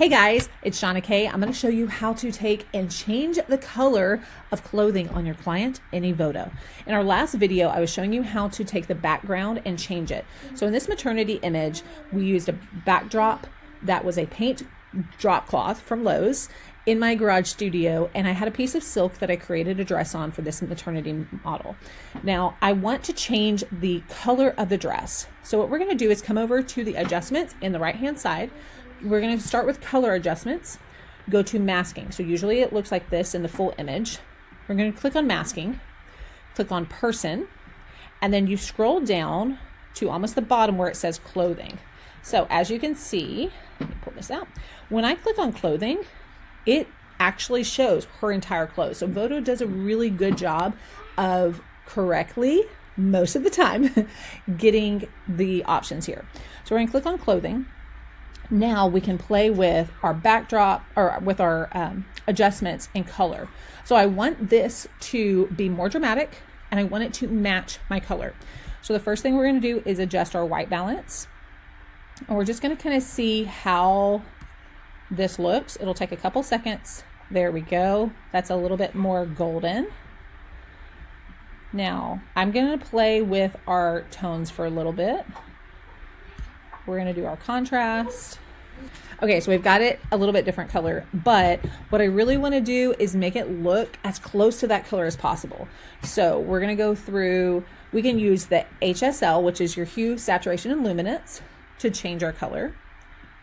Hey guys, it's Shauna K. I'm going to show you how to take and change the color of clothing on your client in Evoto. In our last video, I was showing you how to take the background and change it. So in this maternity image, we used a backdrop that was a paint drop cloth from Lowe's in my garage studio, and I had a piece of silk that I created a dress on for this maternity model. Now, I want to change the color of the dress. So what we're going to do is come over to the adjustments in the right-hand side. We're going to start with color adjustments, go to masking. So usually it looks like this in the full image. We're going to click on masking, click on person, and then you scroll down to almost the bottom where it says clothing. So as you can see, let me pull this out. When I click on clothing, it actually shows her entire clothes. So Evoto does a really good job of correctly, most of the time, getting the options here. So we're going to click on clothing. Now we can play with our backdrop or with our adjustments in color. So I want this to be more dramatic and I want it to match my color. So the first thing we're going to do is adjust our white balance. And we're just going to kind of see how this looks. It'll take a couple seconds. There we go. That's a little bit more golden. Now I'm going to play with our tones for a little bit. We're going to do our contrast. Okay, so we've got it a little bit different color, but what I really want to do is make it look as close to that color as possible. So we're going to go through, we can use the HSL, which is your hue, saturation, and luminance, to change our color.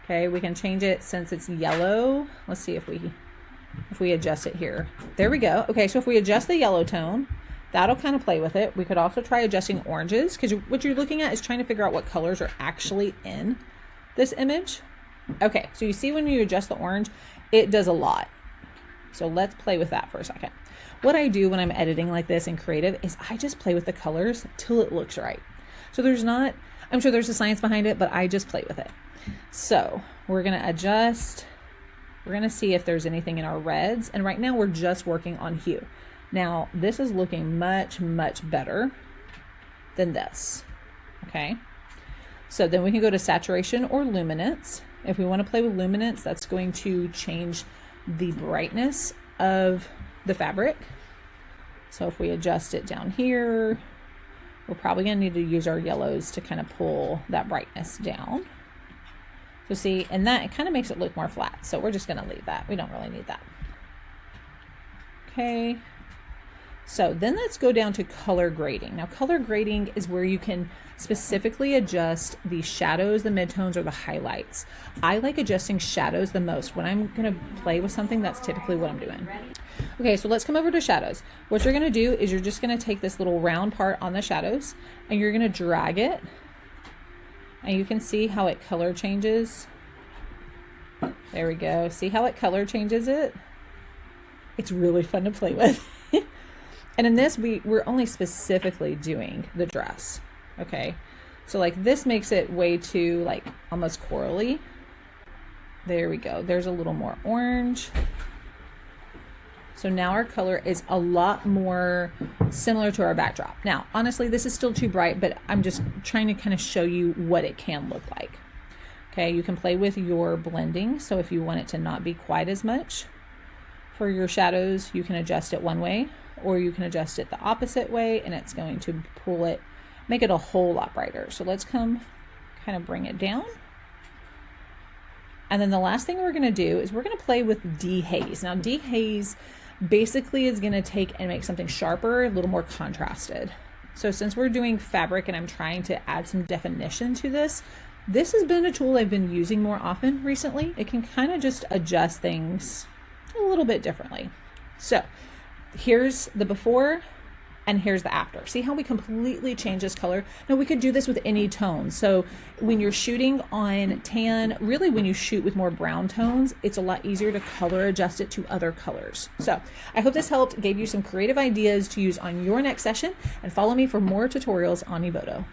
Okay, we can change it since it's yellow. Let's see if we adjust it here. There we go. Okay, so if we adjust the yellow tone, that'll kind of play with it. We could also try adjusting oranges, because what you're looking at is trying to figure out what colors are actually in this image. Okay, so you see when you adjust the orange, it does a lot. So let's play with that for a second. What I do when I'm editing like this in creative is I just play with the colors till it looks right. So I'm sure there's a science behind it, but I just play with it. So we're going to adjust. We're going to see if there's anything in our reds. And right now we're just working on hue. Now, this is looking much, much better than this, okay? So then we can go to saturation or luminance. If we want to play with luminance, that's going to change the brightness of the fabric. So if we adjust it down here, we're probably going to need to use our yellows to kind of pull that brightness down. So see, and that it kind of makes it look more flat. So we're just going to leave that. We don't really need that. Okay. So then let's go down to color grading. Now color grading is where you can specifically adjust the shadows, the midtones, or the highlights. I like adjusting shadows the most. When I'm gonna play with something, that's typically what I'm doing. Okay, so let's come over to shadows. What you're gonna do is you're just gonna take this little round part on the shadows and you're gonna drag it. And you can see how it color changes. There we go. See how it color changes it? It's really fun to play with. And in this, we're only specifically doing the dress, okay? So like this makes it way too like almost corally. There we go. There's a little more orange. So now our color is a lot more similar to our backdrop. Now, honestly, this is still too bright, but I'm just trying to kind of show you what it can look like. Okay, you can play with your blending. So if you want it to not be quite as much for your shadows, you can adjust it one way, or you can adjust it the opposite way and it's going to pull it, make it a whole lot brighter. So let's kind of bring it down. And then the last thing we're going to do is we're going to play with dehaze. Now dehaze basically is going to take and make something sharper, a little more contrasted. So since we're doing fabric and I'm trying to add some definition to this has been a tool I've been using more often recently. It can kind of just adjust things a little bit differently. So here's the before and here's the after. See how we completely change this color? Now we could do this with any tone. So when you're shooting on tan, really when you shoot with more brown tones, it's a lot easier to color adjust it to other colors. So I hope this helped, gave you some creative ideas to use on your next session, and follow me for more tutorials on Evoto.